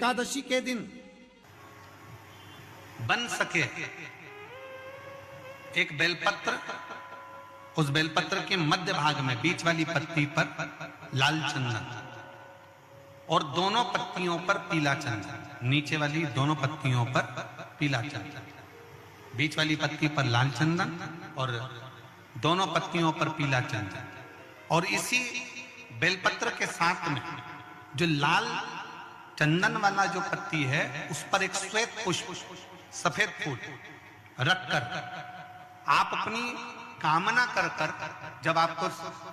एकादशी के दिन बन सके एक बेलपत्र, उस बेलपत्र के मध्य भाग में बीच वाली पत्ती पर लाल चंदन और दोनों पत्तियों पर पीला चंदन, नीचे वाली दोनों पत्तियों पर पीला चंदन, बीच वाली पत्ती पर लाल चंदन और दोनों पत्तियों पर पीला चंदन। और इसी बेलपत्र के साथ में जो लाल चंदन वाला जो पत्ती है उस पर एक श्वेत पुष्प, सफेद फूल रखकर आप अपनी कामना कर कर, जब आपको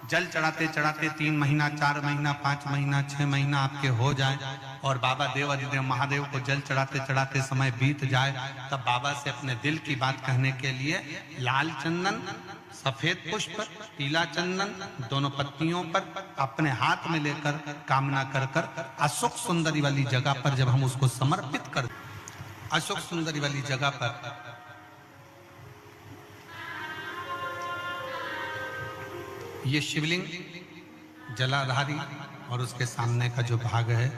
जल चढ़ाते चढ़ाते 3 महीना, 4 महीना, 5 महीना, 6 महीना आपके हो जाए और बाबा देव अधिदेव महादेव को जल चढ़ाते चढ़ाते समय बीत जाए, तब बाबा से अपने दिल की बात कहने के लिए लाल चंदन, सफेद पुष्प, पीला चंदन दोनों पत्तियों पर अपने हाथ में लेकर कामना कर कर अशोक सुंदरी वाली जगह पर जब हम उसको समर्पित कर, अशोक सुंदरी वाली जगह पर ये शिवलिंग जलाधारी और उसके सामने का जो भाग है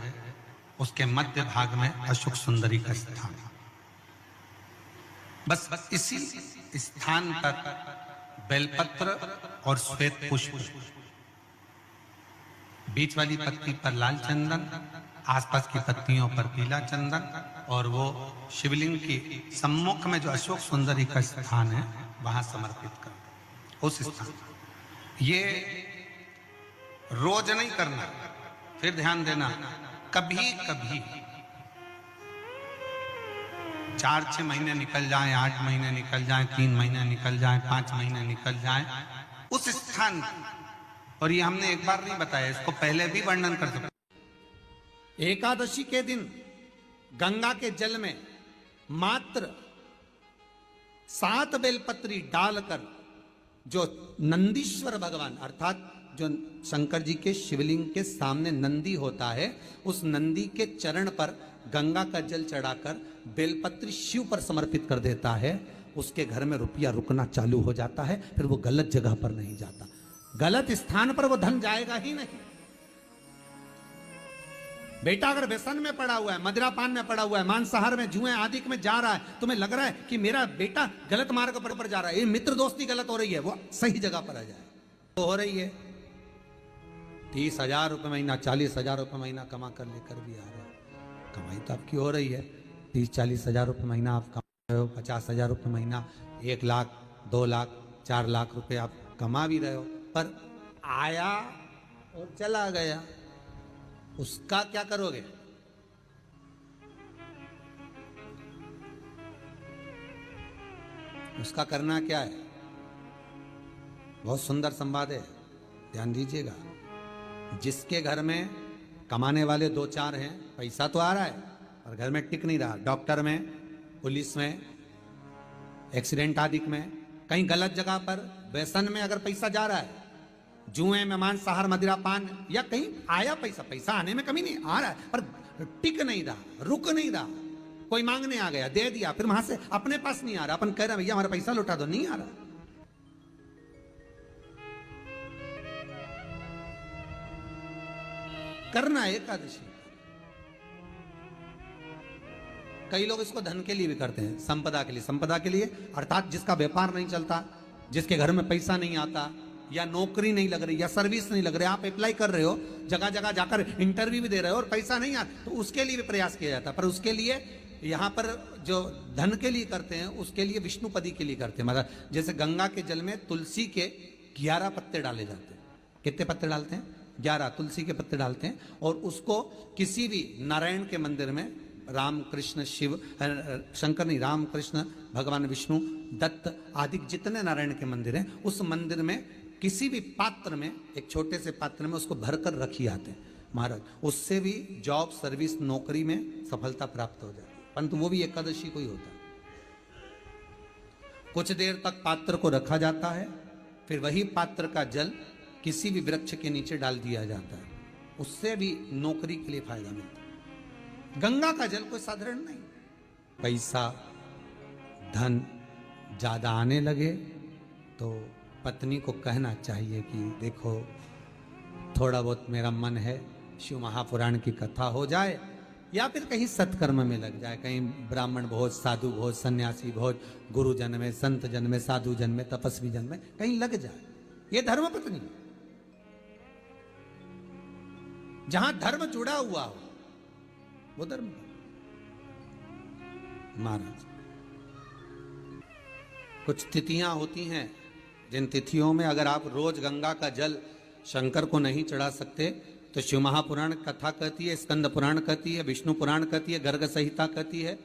उसके मध्य भाग में अशोक सुंदरी का स्थान है। बस इसी स्थान पर बेलपत्र और श्वेत पुष्प, बीच वाली पत्ती पर लाल चंदन, आसपास की पत्तियों पर पीला चंदन और वो शिवलिंग की सम्मुख में जो अशोक सुंदरी का स्थान है वहां समर्पित कर, उस स्थान ये रोज नहीं करना, फिर ध्यान देना, कभी कभी 4-6 महीने निकल जाएं, 8 महीने निकल जाएं, 3 महीने निकल जाएं, 5 महीने निकल जाएं, उस स्थान, और ये हमने एक बार नहीं बताया, इसको पहले भी वर्णन कर सकते। एकादशी के दिन गंगा के जल में मात्र 7 बेलपत्री डालकर जो नंदीश्वर भगवान अर्थात जो शंकर जी के शिवलिंग के सामने नंदी होता है, उस नंदी के चरण पर गंगा का जल चढ़ाकर बेलपत्री शिव पर समर्पित कर देता है, उसके घर में रुपया रुकना चालू हो जाता है, फिर वो गलत जगह पर नहीं जाता, गलत स्थान पर वो धन जाएगा ही नहीं। बेटा अगर व्यसन में पड़ा हुआ है, मदिरा पान में पड़ा हुआ है, मांसाहार में, जुए आदि में जा रहा है, तुम्हें लग रहा है कि मेरा बेटा गलत मार्ग पर जा रहा है, ये मित्र दोस्ती गलत हो रही है, वो सही जगह पर आ जाए तो हो रही है। 30,000 रुपये महीना, 40,000 रुपये महीना कमा कर लेकर भी आ रहा है, कमाई तो आपकी हो रही है, 30-40 हजार रुपये महीना आप कमा रहे हो, 50,000 रुपये महीना, 1 लाख, 2 लाख, 4 लाख रुपए आप कमा भी रहे हो, पर आया और चला गया, उसका क्या करोगे? उसका करना क्या है? बहुत सुंदर संवाद है, ध्यान दीजिएगा। जिसके घर में कमाने वाले 2-4 हैं, पैसा तो आ रहा है और घर में टिक नहीं रहा, डॉक्टर में, पुलिस में, एक्सीडेंट आदि में, कहीं गलत जगह पर व्यसन में अगर पैसा जा रहा है, जुए में, मांसाहार, मदिरा पान, या कहीं आया पैसा, पैसा आने में कमी नहीं, आ रहा है पर टिक नहीं रहा, रुक नहीं रहा, कोई मांगने आ गया, दे दिया, फिर वहां से अपने पास नहीं आ रहा, अपन कह रहे भैया हमारा पैसा लौटा दो, नहीं आ रहा। करना है एकादशी। कई लोग इसको धन के लिए भी करते हैं, संपदा के लिए, संपदा के लिए अर्थात जिसका व्यापार नहीं चलता, जिसके घर में पैसा नहीं आता, या नौकरी नहीं लग रही, या सर्विस नहीं लग रही, आप अप्लाई कर रहे हो, जगह जगह जाकर इंटरव्यू भी दे रहे हो और पैसा नहीं आता, तो उसके लिए भी प्रयास किया जाता है। पर उसके लिए यहाँ पर जो धन के लिए करते हैं, उसके लिए विष्णुपदी के लिए करते हैं। मतलब जैसे गंगा के जल में तुलसी के 11 पत्ते डाले जाते हैं। कितने पत्ते डालते हैं? 11 तुलसी के पत्ते डालते हैं, और उसको किसी भी नारायण के मंदिर में, राम कृष्ण शिव, शंकर नहीं, राम कृष्ण भगवान विष्णु, दत्त आदि जितने नारायण के मंदिर हैं, उस मंदिर में किसी भी पात्र में, एक छोटे से पात्र में उसको भरकर रखी आते हैं महाराज, उससे भी जॉब, सर्विस, नौकरी में सफलता प्राप्त हो जाती है। परंतु वो भी एकादशी को ही होता है। कुछ देर तक पात्र को रखा जाता है, फिर वही पात्र का जल किसी भी वृक्ष के नीचे डाल दिया जाता है, उससे भी नौकरी के लिए फायदा मिलता है। गंगा का जल कोई साधारण नहीं। पैसा, धन ज्यादा आने लगे तो पत्नी को कहना चाहिए कि देखो थोड़ा बहुत मेरा मन है, शिव महापुराण की कथा हो जाए या फिर कहीं सत्कर्म में लग जाए, कहीं ब्राह्मण भोज, साधु भोज, सन्यासी भोज, गुरुजन में, संत जन में, साधु जन में, तपस्वी जन में कहीं लग जाए। ये धर्म पत्नी, जहां धर्म जुड़ा हुआ हो वो धर्म। महाराज, कुछ तिथियां होती हैं जिन तिथियों में अगर आप रोज गंगा का जल शंकर को नहीं चढ़ा सकते तो शिव महापुराण कथा कहती है, स्कंद पुराण कहती है, विष्णु पुराण कहती है, गर्ग संहिता कहती है,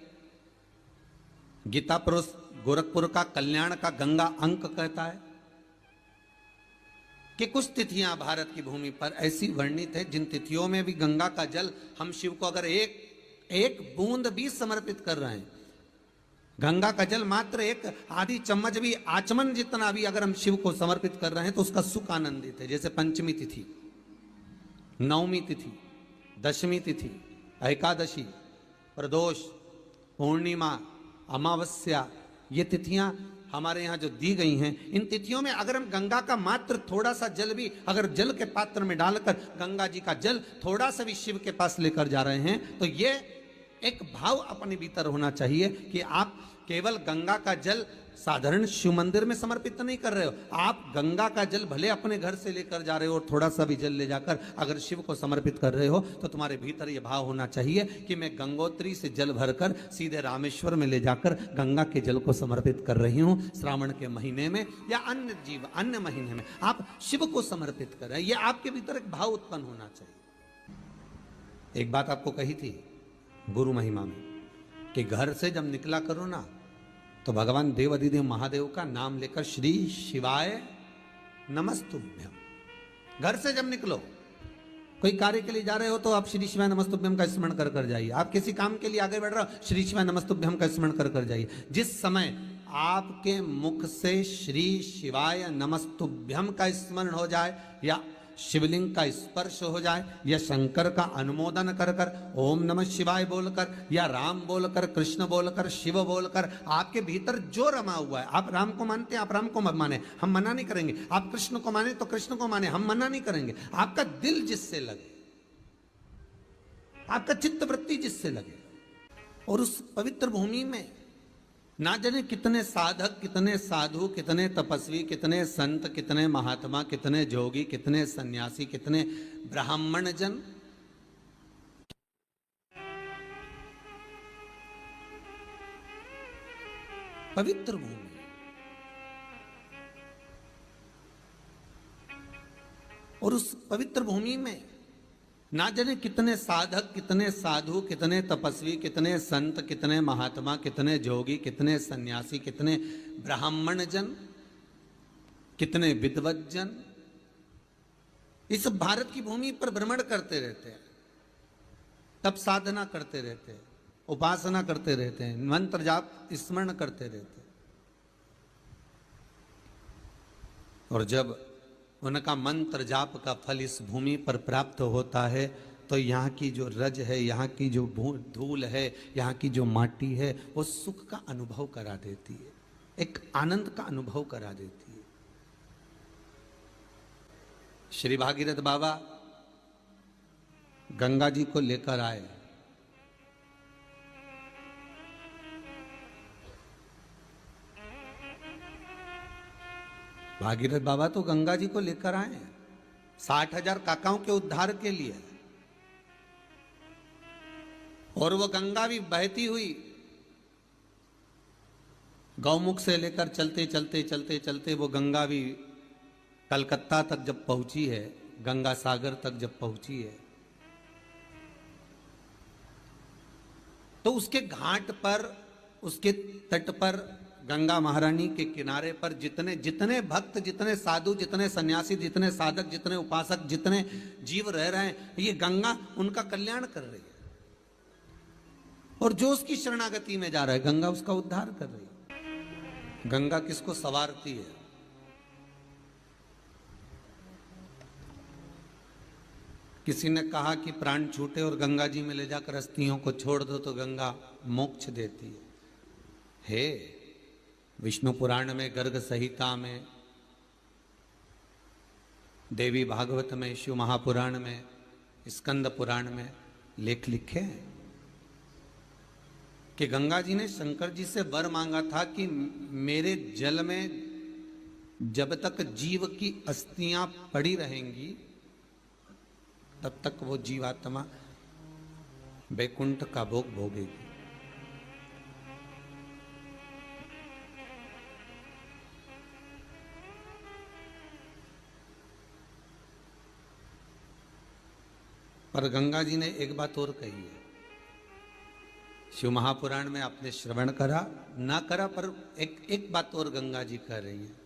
गीता पुरुष गोरखपुर का कल्याण का गंगा अंक कहता है कि कुछ तिथियां भारत की भूमि पर ऐसी वर्णित है जिन तिथियों में भी गंगा का जल हम शिव को अगर एक बूंद भी समर्पित कर रहे हैं, गंगा का जल मात्र एक आधी चम्मच भी, आचमन जितना भी अगर हम शिव को समर्पित कर रहे हैं तो उसका सुख आनंदित है। जैसे पंचमी तिथि, नवमी तिथि, दशमी तिथि, एकादशी, प्रदोष, पूर्णिमा, अमावस्या, ये तिथियां हमारे यहाँ जो दी गई हैं, इन तिथियों में अगर हम गंगा का मात्र थोड़ा सा जल भी अगर जल के पात्र में डालकर गंगा जी का जल थोड़ा सा भी शिव के पास लेकर जा रहे हैं तो ये एक भाव अपने भीतर होना चाहिए कि आप केवल गंगा का जल साधारण शिव मंदिर में समर्पित नहीं कर रहे हो, आप गंगा का जल भले अपने घर से लेकर जा रहे हो और थोड़ा सा भी जल ले जाकर अगर शिव को समर्पित कर रहे हो तो तुम्हारे भीतर यह भाव होना चाहिए कि मैं गंगोत्री से जल भरकर सीधे रामेश्वर में ले जाकर गंगा के जल को समर्पित कर रही हूं। श्रावण के महीने में या अन्य महीने में आप शिव को समर्पित कर रहे हैं, यह आपके भीतर एक भाव उत्पन्न होना चाहिए। एक बात आपको कही थी गुरु महिमा में कि घर से जब निकला करो ना तो भगवान देव अधिदेव महादेव का नाम लेकर श्री शिवाय नमस्तुभ्यम। घर से जब निकलो, कोई कार्य के लिए जा रहे हो तो आप श्री शिवाय नमस्तुभ्यम का स्मरण कर कर जाइए। आप किसी काम के लिए आगे बढ़ रहे हो, श्री शिवाय नमस्तुभ्यम का स्मरण कर कर जाइए। जिस समय आपके मुख से श्री शिवाय नमस्तुभ्यम का स्मरण हो जाए या शिवलिंग का स्पर्श हो जाए या शंकर का अनुमोदन कर कर ओम नमः शिवाय बोलकर या राम बोलकर, कृष्ण बोलकर, शिव बोलकर, आपके भीतर जो रमा हुआ है, आप राम को मानते हैं आप राम को माने, हम मना नहीं करेंगे। आप कृष्ण को माने तो कृष्ण को माने, हम मना नहीं करेंगे। आपका दिल जिससे लगे, आपका चित्त वृत्ति जिससे लगे, और उस पवित्र भूमि में ना जाने कितने साधक, कितने साधु, कितने तपस्वी, कितने संत, कितने महात्मा, कितने जोगी, कितने सन्यासी, कितने ब्राह्मण जन पवित्र भूमि, और उस पवित्र भूमि में ना जाने कितने साधक, कितने साधु, कितने तपस्वी, कितने संत, कितने महात्मा, कितने जोगी, कितने सन्यासी, कितने ब्राह्मण जन, कितने विद्वत जन इस भारत की भूमि पर भ्रमण करते रहते हैं, तप साधना करते रहते हैं, उपासना करते रहते हैं, मंत्र जाप स्मरण करते रहते हैं। और जब उनका मंत्र जाप का फल इस भूमि पर प्राप्त होता है तो यहाँ की जो रज है, यहाँ की जो धूल है, यहाँ की जो माटी है, वो सुख का अनुभव करा देती है, एक आनंद का अनुभव करा देती है। श्री भागीरथ बाबा गंगा जी को लेकर आए। भागीरथ बाबा तो गंगा जी को लेकर आए 60,000 काकाओं के उद्धार के लिए, और वो गंगा भी बहती हुई गौमुख से लेकर चलते चलते चलते चलते वो गंगा भी कलकत्ता तक जब पहुंची है, गंगा सागर तक जब पहुंची है, तो उसके घाट पर, उसके तट पर, गंगा महारानी के किनारे पर जितने जितने भक्त, जितने साधु, जितने सन्यासी, जितने साधक, जितने उपासक, जितने जीव रह रहे हैं, ये गंगा उनका कल्याण कर रही है। और जो उसकी शरणागति में जा रहा है, गंगा उसका उद्धार कर रही है। गंगा किसको संवारती है? किसी ने कहा कि प्राण छूटे और गंगा जी में ले जाकर अस्थियों को छोड़ दो तो गंगा मोक्ष देती है। हे विष्णु पुराण में, गर्ग संहिता में, देवी भागवत में, शिव महापुराण में, स्कंद पुराण में लेख लिखे हैं कि गंगा जी ने शंकर जी से वर मांगा था कि मेरे जल में जब तक जीव की अस्थियां पड़ी रहेंगी तब तक वो जीवात्मा वैकुंठ का भोग भोगेगी। पर गंगा जी ने एक बात और कही है, शिव महापुराण में आपने श्रवण करा ना करा, पर एक बात और गंगा जी कह रही है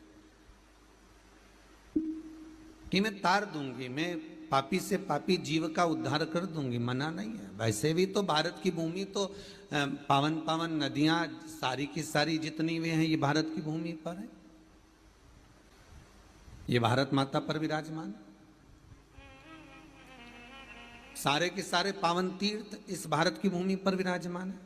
कि मैं तार दूंगी, मैं पापी से पापी जीव का उद्धार कर दूंगी, मना नहीं है। वैसे भी तो भारत की भूमि तो पावन पावन नदियां सारी की सारी जितनी वे हैं ये भारत की भूमि पर है, ये भारत माता पर विराजमान, सारे के सारे पावन तीर्थ इस भारत की भूमि पर विराजमान है।